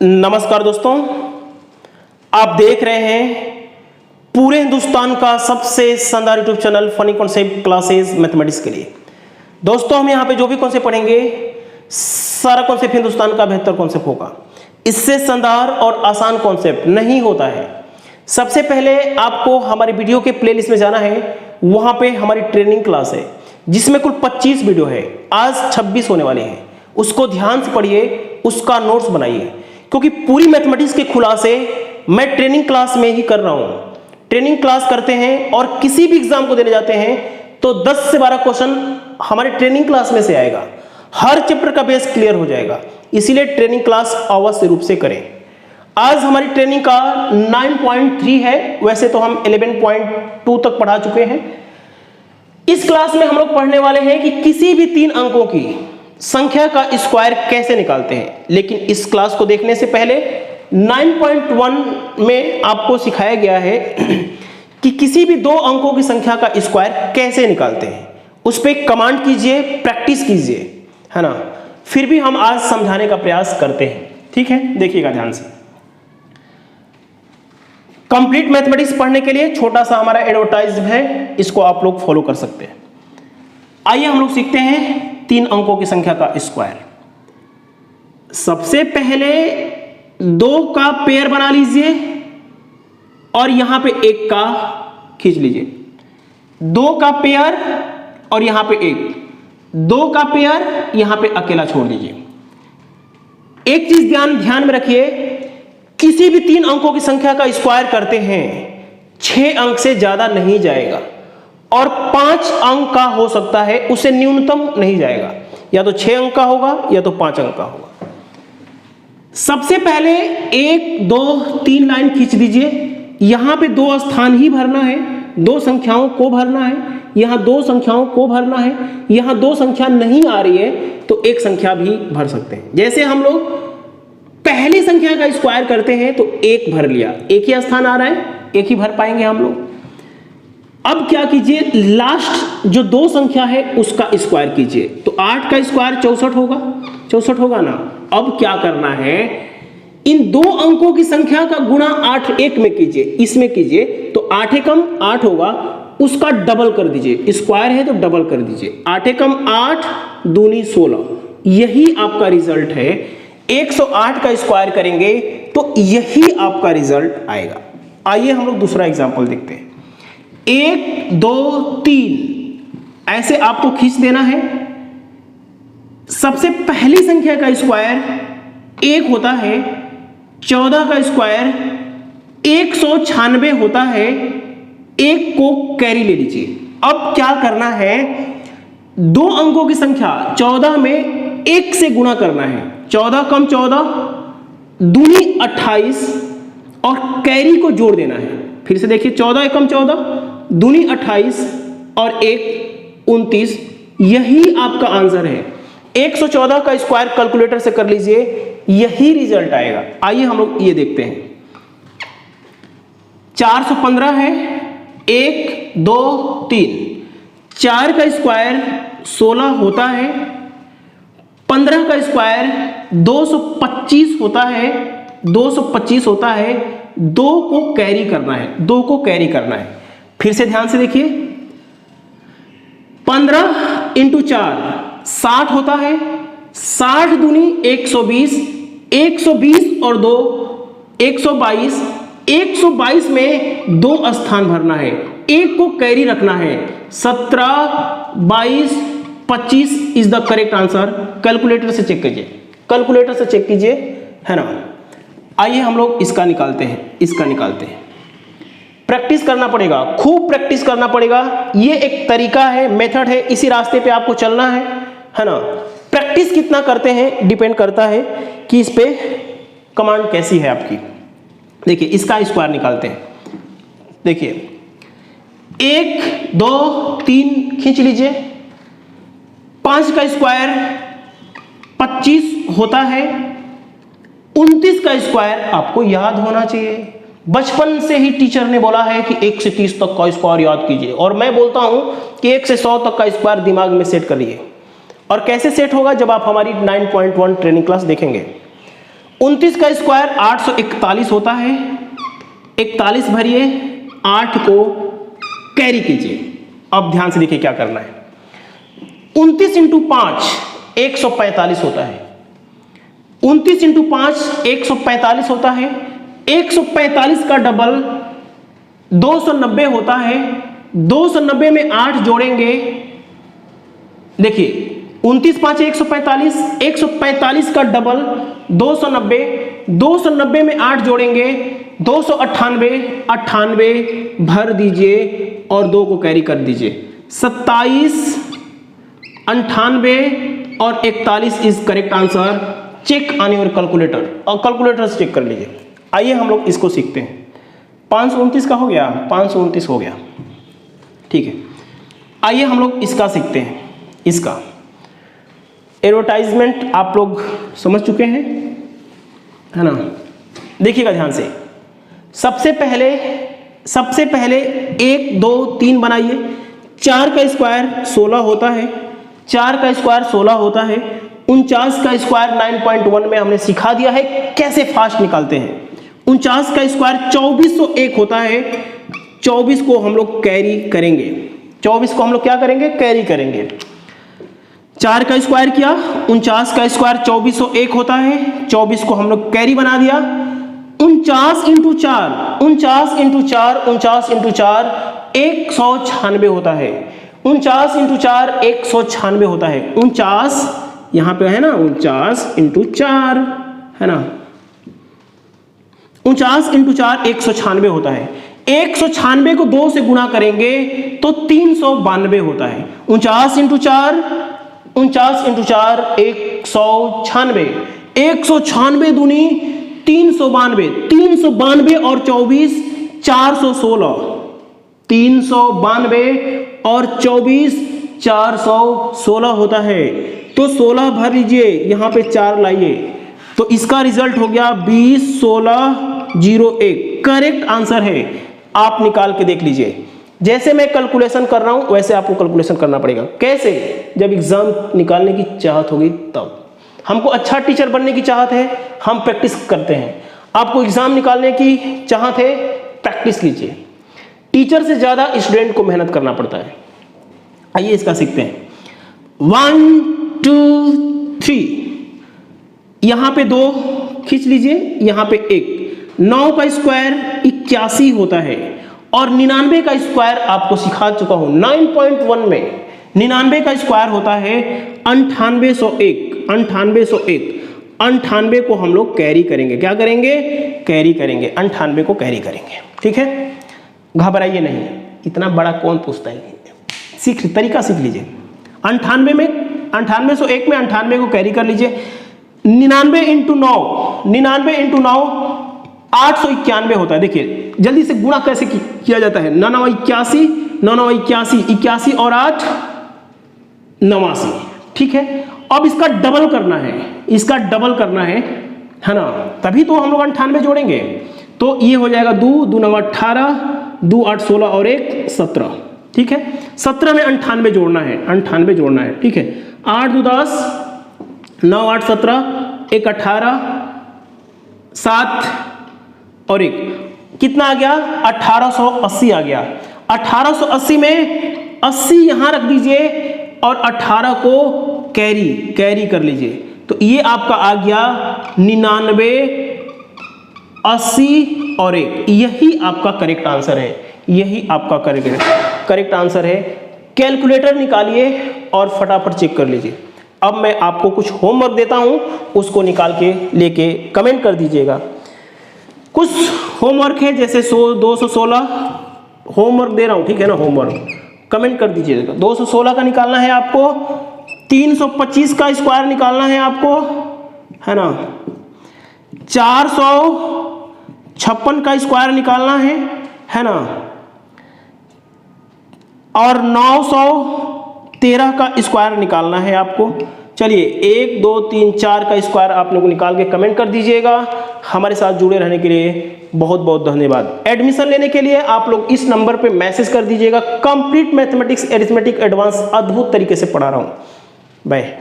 नमस्कार दोस्तों, आप देख रहे हैं पूरे हिंदुस्तान का सबसे शानदार YouTube channel funny concept classes mathematics के लिए। दोस्तों, हम यहाँ पे जो भी कॉन्सेप्ट पढ़ेंगे सारा कॉन्सेप्ट हिंदुस्तान का बेहतर कॉन्सेप्ट होगा। इससे शानदार और आसान कॉन्सेप्ट नहीं होता है। सबसे पहले आपको हमारे वीडियो के प्लेलिस्ट में जाना है, वहां पे हमारी ट्रेनिंग क्लास है जिसमें कुल 25 वीडियो है। आज 26 होने वाले हैं, उसको ध्यान से पढ़िए, उसका नोट्स बनाइए, क्योंकि पूरी मैथमेटिक्स के खुलासे मैं ट्रेनिंग क्लास में ही कर रहा हूं। ट्रेनिंग क्लास करते हैं और किसी भी एग्जाम को देने जाते हैं तो 10 से 12 क्वेश्चन हमारे ट्रेनिंग क्लास में से आएगा। हर चैप्टर का बेस क्लियर हो जाएगा, इसीलिए ट्रेनिंग क्लास अवश्य रूप से करें। आज हमारी ट्रेनिंग का 9.3 है, वैसे तो हम 11.2 तक पढ़ा चुके हैं। इस क्लास में हम लोग पढ़ने वाले हैं कि किसी भी 3 अंकों की संख्या का स्क्वायर कैसे निकालते हैं। लेकिन इस क्लास को देखने से पहले 9.1 में आपको सिखाया गया है कि किसी भी 2 अंकों की संख्या का स्क्वायर कैसे निकालते हैं। उस पर कमांड कीजिए, प्रैक्टिस कीजिए, है ना। फिर भी हम आज समझाने का प्रयास करते हैं, ठीक है। देखिएगा ध्यान से। कंप्लीट मैथमेटिक्स पढ़ने के लिए छोटा सा हमारा एडवर्टाइज है, इसको आप लोग फॉलो कर सकते हैं। आइए हम लोग सीखते हैं 3 अंकों की संख्या का स्क्वायर। सबसे पहले 2 का पेयर बना लीजिए और यहां पे 1 का खींच लीजिए। 2 का पेयर और यहां पे 1, 2 का पेयर यहां पे अकेला छोड़ दीजिए। एक चीज ध्यान में रखिए, किसी भी 3 अंकों की संख्या का स्क्वायर करते हैं 6 अंक से ज्यादा नहीं जाएगा और 5 अंक का हो सकता है, उसे न्यूनतम नहीं जाएगा। या तो 6 अंक का होगा या तो 5 अंक का होगा। सबसे पहले 1, 2, 3 लाइन खींच दीजिए। यहां पे 2 स्थान ही भरना है, 2 संख्याओं को भरना है, यहां 2 संख्याओं को भरना है। यहां 2 संख्या नहीं आ रही है तो 1 संख्या भी भर सकते हैं। जैसे हम लोग पहली संख्या का स्क्वायर करते हैं तो 1 भर लिया, 1 ही स्थान आ रहा है, 1 ही भर पाएंगे हम लोग। अब क्या कीजिए, लास्ट जो 2 संख्या है उसका स्क्वायर कीजिए। तो 8 का स्क्वायर 64 होगा, 64 होगा ना। अब क्या करना है, इन 2 अंकों की संख्या का गुणा 8 1 में कीजिए, इसमें कीजिए। तो 8 एकम 8 होगा, उसका डबल कर दीजिए। स्क्वायर है तो डबल कर दीजिए। 8 एकम 8 दूनी 16, यही आपका रिजल्ट है। 108 का स्क्वायर करेंगे तो यही आपका रिजल्ट आएगा। आइए हम लोग दूसरा एग्जांपल देखते हैं। 1, 2, 3 ऐसे आपको खींच देना है। सबसे पहली संख्या का स्क्वायर 1 होता है, 14 का स्क्वायर 196 होता है। 1 को कैरी ले लीजिए। अब क्या करना है, 2 अंकों की संख्या 14 में 1 से गुणा करना है। 14 कम 14 दूनी 28 और कैरी को जोड़ देना है। फिर से देखिए, 14 कम 14 दूनी 28 और 1 29, यही आपका आंसर है। 114 का स्क्वायर कैलकुलेटर से कर लीजिए, यही रिजल्ट आएगा। आइए हम लोग ये देखते हैं। 415 है, 1, 2, 3, 4 का स्क्वायर 16 होता है। 15 का स्क्वायर 225 होता है, 225 होता है। 2 को कैरी करना है, 2 को कैरी करना है। फिर से ध्यान से देखिए, 15 इंटू 4 60 होता है। 60 दूनी 120, 120 और 2 122। 122 में 2 स्थान भरना है, 1 को कैरी रखना है। 17, 22, 25 is the correct answer. Calculator से चेक कीजिए, कैलकुलेटर से चेक कीजिए, है ना। आइए हम लोग इसका निकालते हैं, इसका निकालते हैं। प्रैक्टिस करना पड़ेगा, खूब प्रैक्टिस करना पड़ेगा। ये एक तरीका है, मेथड है, इसी रास्ते पे आपको चलना है ना। प्रैक्टिस कितना करते हैं डिपेंड करता है कि इस पे कमांड कैसी है आपकी। देखिए, इसका स्क्वायर निकालते हैं। देखिए, 1, 2, 3 खींच लीजिए। 5 का स्क्वायर 25 होता है। 29 का स्क्वायर आपको याद होना चाहिए। बचपन से ही टीचर ने बोला है कि 1 से 30 तक का स्क्वायर याद कीजिए, और मैं बोलता हूं कि 1 से 100 तक का स्क्वायर दिमाग में सेट करिए। और कैसे सेट होगा, जब आप हमारी 9.1 ट्रेनिंग क्लास देखेंगे। 29 का स्क्वायर 841 होता है। 41 भरिए, 8 को कैरी कीजिए। अब ध्यान से देखिए क्या करना है। 29 इंटू 5 145 होता है। 29 इंटू 5 145 होता है। 145 का डबल 290 होता है। 290 में 8 जोड़ेंगे, देखिए 29 5 145, 145 का डबल 290, 290 में 8 जोड़ेंगे 298, 98 भर दीजिए और 2 को कैरी कर दीजिए। 27, 98 और 41 is correct answer. Check on your calculator, और कैलकुलेटर से चेक कर लीजिए। आइए हम लोग इसको सीखते हैं। 529 का हो गया, 529 हो गया, ठीक है। आइए हम लोग इसका सीखते हैं। इसका एडवर्टाइजमेंट आप लोग समझ चुके हैं, है ना। देखिएगा ध्यान से। सबसे पहले 1 2 3 बनाइए। 4 का स्क्वायर 16 होता है। 4 का स्क्वायर 16 होता है। 49 का स्क्वायर 9.1 में हमने सिखा दिया है कैसे फास्ट निकालते हैं। 49 का स्क्वायर 2401 होता है। 24 को हम लोग कैरी करेंगे। 24 को हम लोग क्या करेंगे? कैरी करेंगे। 4 का स्क्वायर किया, 49 का स्क्वायर 2401 होता है। 24 को हम लोग कैरी बना दिया। 49 इंटू 4, 49 इंटू 4, 49 इंटू 4 196 होता है। 49 इंटू 4 196 होता है। 49 यहां पे है ना, 49 इंटू 4 है ना, 49 इंटू 4 196 होता है। 196 को 2 से गुणा करेंगे तो 392 होता है। 49 इंटू 4, 49 इंटू 4 196, 196 दूनी 392, 392 और 24 416, 392 और 24 416 होता है। तो 16 भर लीजिए, यहां पे 4 लाइए, तो इसका रिजल्ट हो गया 201601। करेक्ट आंसर है। आप निकाल के देख लीजिए। जैसे मैं कैलकुलेशन कर रहा हूं वैसे आपको कैलकुलेशन करना पड़ेगा। कैसे? जब एग्जाम निकालने की चाहत होगी तब। हमको अच्छा टीचर बनने की चाहत है, हम प्रैक्टिस करते हैं। आपको एग्जाम निकालने की चाहत है, प्रैक्टिस कीजिए। टीचर से ज्यादा स्टूडेंट को मेहनत करना पड़ता है। आइए इसका सीखते हैं। 1 2 3, यहां पे 2 खींच लीजिए, यहां पे 1। 9 का स्क्वायर 81 होता है और 99 का स्क्वायर आपको सिखा चुका हूं 9.1 में। 99 का स्क्वायर होता है 9801। 9801, 98 को हम लोग कैरी करेंगे। क्या करेंगे? कैरी करेंगे। 98 को कैरी करेंगे, ठीक है। घबराइए नहीं, इतना बड़ा कौन पूछता है। तरीका सीख लीजिए। 98 में 9801 में 98 को कैरी कर लीजिए। 99 इंटू 9, 99 इंटू 9 891 होता है। देखिए जल्दी से गुणा कैसे किया जाता है। 9 9 81, 9 9 81, 81 और 8 89, ठीक है। अब इसका डबल करना है, इसका डबल करना है ना, तभी तो हम लोग 98 जोड़ेंगे। तो ये हो जाएगा 2 2 9 18, 2 8 16 और 1 17, ठीक है। 17 में 98 जोड़ना है, 98 जोड़ना है, ठीक है। 8 2 10, 9 8 17, 1 18, 7 और 1 कितना आ गया? 1880 आ गया। 1880 में 80 यहां रख दीजिए और 18 को कैरी कर लीजिए। तो ये आपका आ गया 99, 80 और 1। यही आपका करेक्ट आंसर है। यही आपका करेक्ट आंसर है। कैलकुलेटर निकालिए और फटाफट चेक कर लीजिए। अब मैं आपको कुछ होमवर्क देता हूं, उसको निकाल के लेके कमेंट कर दीजिएगा। कुछ होमवर्क है, जैसे 216 होमवर्क दे रहा हूं, ठीक है ना। होमवर्क कमेंट कर दीजिएगा। 216 का निकालना है आपको। 325 का स्क्वायर निकालना है आपको, है ना। 456 का स्क्वायर निकालना है ना। और 913 का स्क्वायर निकालना है आपको। चलिए 1 2 3 4 का स्क्वायर आप लोग निकाल के कमेंट कर दीजिएगा। हमारे साथ जुड़े रहने के लिए बहुत बहुत धन्यवाद। एडमिशन लेने के लिए आप लोग इस नंबर पे मैसेज कर दीजिएगा। कंप्लीट मैथमेटिक्स, अरिथमेटिक, एडवांस अद्भुत तरीके से पढ़ा रहा हूं। बाय।